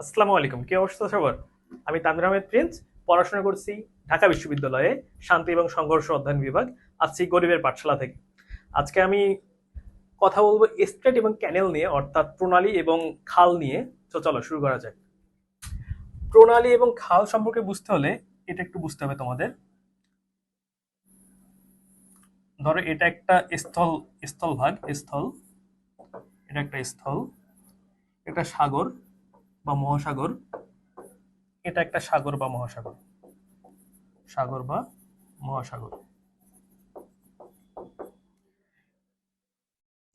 আসসালামু আলাইকুম। কি অবস্থা সবার? আমি তানভীর আহমেদ প্রিন্স। পড়াশোনা করছি ঢাকা বিশ্ববিদ্যালয়ে শান্তি এবং সংঘর্ষ অধ্যয়ন বিভাগ। আসছি গরিবের পাঠশালা থেকে। আজকে আমি কথা বলবো স্ট্রেট এবং ক্যানেল নিয়ে, অর্থাৎ প্রণালী এবং খাল নিয়ে। তো চলো শুরু করা যাক। প্রণালী এবং খাল সম্পর্কে বুঝতে হলে এটা একটু বুঝতে হবে তোমাদের। ধরো এটা একটা স্থল, স্থলভাগ, স্থল। এটা একটা স্থল, এটা সাগর বা মহাসাগর। এটা একটা সাগর বা মহাসাগর, সাগর বা মহাসাগর।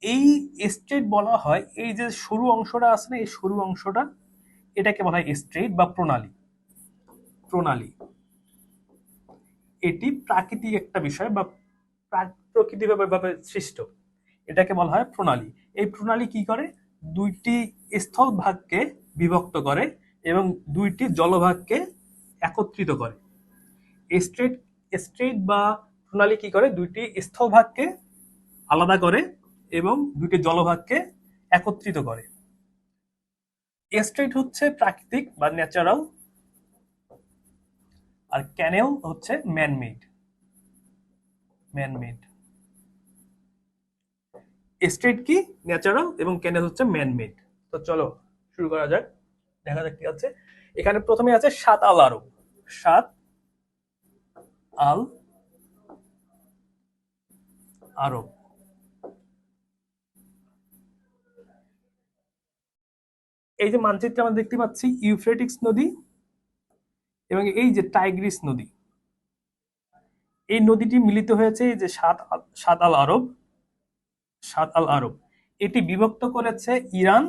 এই স্ট্রেট বলা হয়, এই যে সরু অংশটা আছে না, এই সরু অংশটা, এটাকে বলা হয় স্ট্রেট বা প্রণালী। প্রণালী এটি প্রাকৃতিক একটা বিষয় বা প্রকৃতিভাবে সৃষ্ট, এটাকে বলা হয় প্রণালী। এই প্রণালী কি করে? দুইটি স্থল ভাগকে বিভক্ত করে এবং দুইটি জলভাগকে একত্রিত করে। স্ট্রেট স্ট্রেট বা প্রণালী কি করে? দুইটি স্থলভাগকে আলাদা করে এবং দুইটি জলভাগকে একত্রিত করে। স্ট্রেট হচ্ছে প্রাকৃতিক বা ন্যাচারাল, আর ক্যানেল হচ্ছে ম্যানমেড। ম্যানমেড স্ট্রেট কি ন্যাচারাল এবং ক্যানেল হচ্ছে ম্যানমেড। তো চলো শুরু করা যাক, দেখা যাক কি আছে। এখানে প্রথমে আছে সাত আল আরব। সাত আল আরব। এই যে মানচিত্রে আমরা দেখতে পাচ্ছি ইউফ্রেটিক্স নদী এবং এই যে টাইগ্রিস নদী, এই নদীটি মিলিত হয়েছে এই যে সাত আল আরব। সাত আল আরব এটি বিভক্ত করেছে ইরান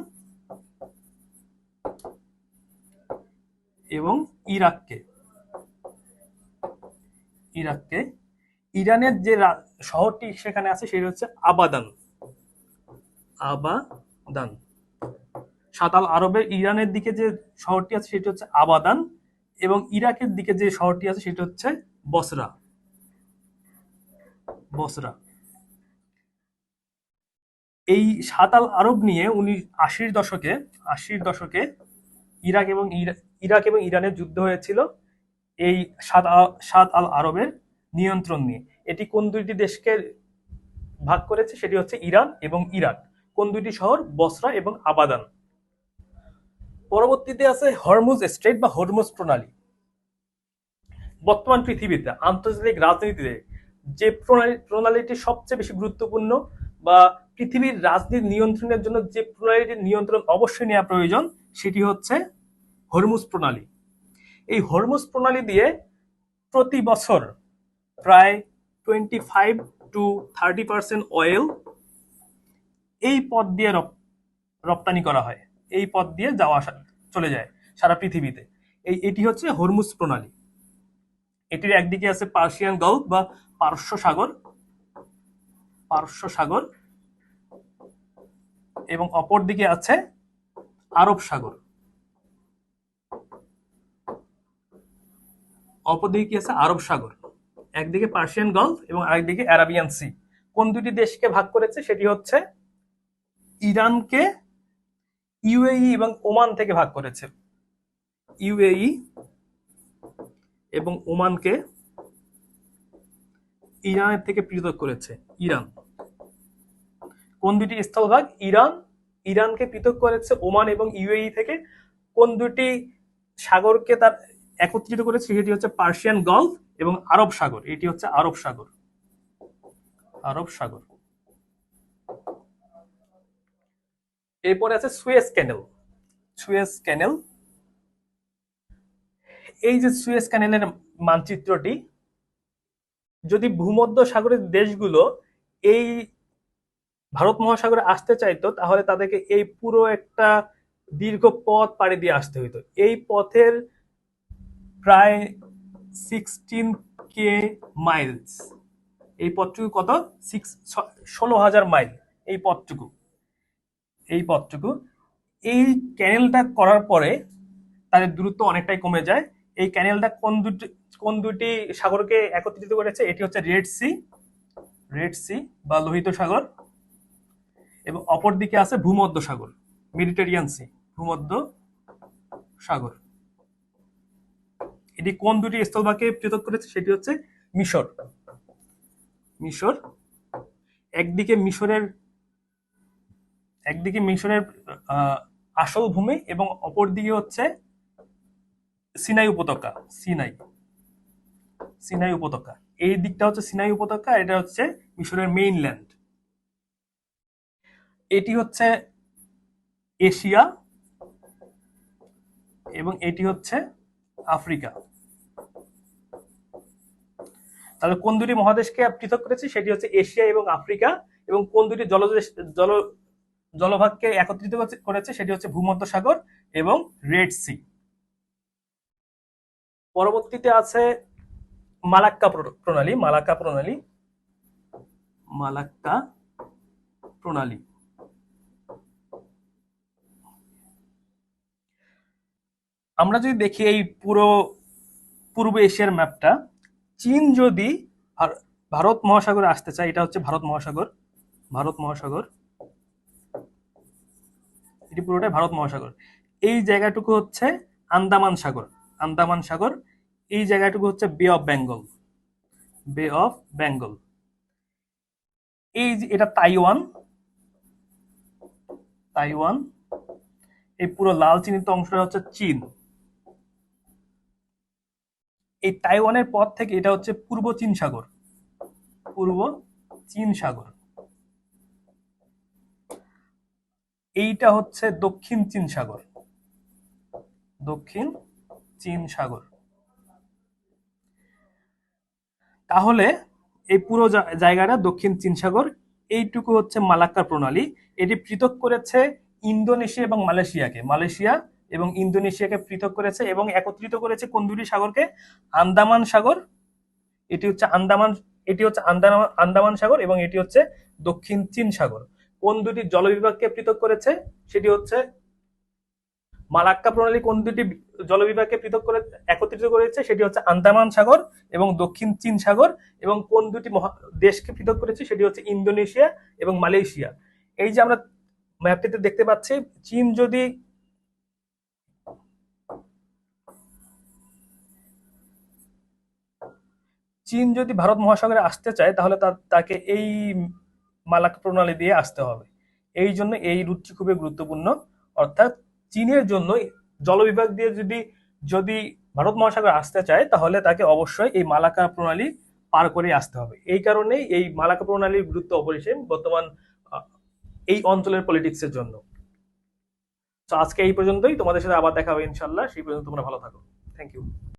এবং ইরাককে। ইরাককে ইরানের যে শহরটি সেখানে আছে সেটা হচ্ছে আবাদান। আবাদান। সাতাল আরবের ইরানের দিকে যে শহরটি আছে সেটি হচ্ছে আবাদান এবং ইরাকের দিকে যে শহরটি আছে সেটা হচ্ছে বসরা। বসরা। এই সাতাল আরব নিয়ে 1980-র দশকে ইরাক এবং ইরানের যুদ্ধ হয়েছিল এই সাত আল আরবের নিয়ন্ত্রণ নিয়ে। এটি কোন দুইটি দেশকে ভাগ করেছে? সেটি হচ্ছে ইরান এবং ইরাক। কোন দুইটি শহর? বসরা এবং আবাদান। পরবর্তীতে আছে হরমুজ স্ট্রেট বা হরমুজ প্রণালী। বর্তমান পৃথিবীতে আন্তর্জাতিক রাজনীতিতে যে প্রণালীটি সবচেয়ে বেশি গুরুত্বপূর্ণ বা পৃথিবীর রাজনীতি নিয়ন্ত্রণের জন্য যে প্রণালীটির নিয়ন্ত্রণ অবশ্যই নেওয়া প্রয়োজন, সেটি হচ্ছে হরমুজ প্রণালী। এই হরমুজ প্রণালী দিয়ে প্রতি বছর প্রায় 25-30% অয়েল এই পথ দিয়ে রপ্তানি করা হয়। এই পথ দিয়ে যাওয়া আসা চলে যায় সারা পৃথিবীতে। এটি হচ্ছে হরমুজ প্রণালী। এটির একদিকে আছে পার্সিয়ান গলফ বা পারস্য সাগর। পারস্য সাগর এবং অপর দিকে আছে আরব সাগর। অপর দিকে কি আছে? আরব সাগর। একদিকে পার্সিয়ান গলফ এবং আরেকদিকে অ্যারাবিয়ান সি। কোন দুটি দেশকে ভাগ করেছে? সেটি হচ্ছে ইরানকে ইউএই এবং ওমান থেকে ভাগ করেছে। ইউএই এবং ওমানকে ইরানের থেকে পৃথক করেছে। ইরান। কোন দুটি স্থলভাগ? ইরানকে পৃথক করেছে ওমান এবং ইউএই থেকে। কোন দুটি সাগরকে তার একত্রিত করেছে? সেটি হচ্ছে পার্সিয়ান গলফ এবং আরব সাগর। এটি হচ্ছে আরব সাগর। আরব সাগর। এরপরে আছে সুয়েজ ক্যানেল। সুয়েজ ক্যানেল। এই যে সুয়েজ ক্যানেলের মানচিত্রটি, যদি ভূমধ্য সাগরের দেশগুলো এই ভারত মহাসাগরে আসতে চাইতো, তাহলে তাদেরকে এই পুরো একটা দীর্ঘ পথ পাড়ি দিয়ে আসতে হইতো। এই পথের প্রায় 16K মাইলস। এই পথটুকু কত? 16,000 মাইল। এই পথটুকু, এই পথটুকু এই ক্যানেলটা করার পরে তাদের দূরত্ব অনেকটাই কমে যায়। এই ক্যানেলটা কোন দুটি সাগরকে একত্রিত করেছে? এটি হচ্ছে রেড সি। রেড সি বা লোহিত সাগর এবং অপর দিকে আছে ভূমধ্য সাগর, মেডিটেরিয়ান সি। ভূমধ্য সাগর। এটি কোন দুটি স্থলভাগকে পৃথক করেছে? সেটি হচ্ছে মিশর। মিশর একদিকে মিশরের আসল ভূমি এবং অপরদিকে হচ্ছে সিনাই উপত্যকা। সিনাই উপত্যকা, এই দিকটা হচ্ছে সিনাই উপত্যকা, এটা হচ্ছে মিশরের মেইনল্যান্ড। এটি হচ্ছে এশিয়া এবং এটি হচ্ছে আফ্রিকা। তাহলে কোন দুটি মহাদেশকে পৃথক করেছে? সেটি হচ্ছে এশিয়া এবং আফ্রিকা। এবং কোন দুটি জলভাগকে একত্রিত করেছে? সেটি হচ্ছে ভূমধ্যসাগর এবং রেড সি। পরবর্তীতে আছে মালাক্কা প্রণালী। মালাক্কা প্রণালী আমরা যদি দেখি এই পুরো পূর্ব এশিয়ার ম্যাপটা, চীন যদি ভারত মহাসাগরে আসতে চায়, এটা হচ্ছে ভারত মহাসাগর, এটি পুরোটাই ভারত মহাসাগর। এই জায়গাটুকু হচ্ছে আন্দামান সাগর। এই জায়গাটুকু হচ্ছে বে অফ বেঙ্গল। এই যে এটা তাইওয়ান। এই পুরো লাল চিহ্নিত অংশটা হচ্ছে চীন। এই তাইওয়ানের পর থেকে এটা হচ্ছে পূর্ব চীন সাগর। এইটা হচ্ছে দক্ষিণ চীন সাগর। তাহলে এই পুরো জায়গাটা দক্ষিণ চীন সাগর। এইটুকু হচ্ছে মালাক্কা প্রণালী। এটি পৃথক করেছে ইন্দোনেশিয়া এবং ইন্দোনেশিয়াকে পৃথক করেছে এবং একত্রিত করেছে কোন দুটি সাগরকে? আন্দামান সাগর। এটি হচ্ছে আন্দামান সাগর এবং এটি হচ্ছে দক্ষিণ চীন সাগর। কোন দুটি জলবিভাগকে পৃথক করেছে? সেটি হচ্ছে মালাক্কা প্রণালী। কোন দুটি জলবিভাগকে একত্রিত করেছে? সেটি হচ্ছে আন্দামান সাগর এবং দক্ষিণ চীন সাগর। এবং কোন দুটি দেশকে পৃথক করেছে? সেটি হচ্ছে ইন্দোনেশিয়া এবং মালয়েশিয়া। এই যে আমরা ম্যাপটিতে দেখতে পাচ্ছি, চীন যদি ভারত মহাসাগরে আসতে চায় তাহলে তাকে এই মালাক্কা প্রণালী দিয়ে আসতে হবে। এই জন্য এই রুটটি খুবই গুরুত্বপূর্ণ। অর্থাৎ চীনের জন্য জলবিভাগ দিয়ে যদি ভারত মহাসাগরে আসতে চায় তাহলে তাকে অবশ্যই এই মালাক্কা প্রণালী পার করে আসতে হবে। এই কারণেই এই মালাক্কা প্রণালীর গুরুত্ব অপরিসীম বর্তমান এই অঞ্চলের পলিটিক্সের জন্য। তো আজকে এই পর্যন্তই। তোমাদের সাথে আবার দেখা হবে ইনশাল্লাহ। সেই পর্যন্ত তোমরা ভালো থাকো। Thank you.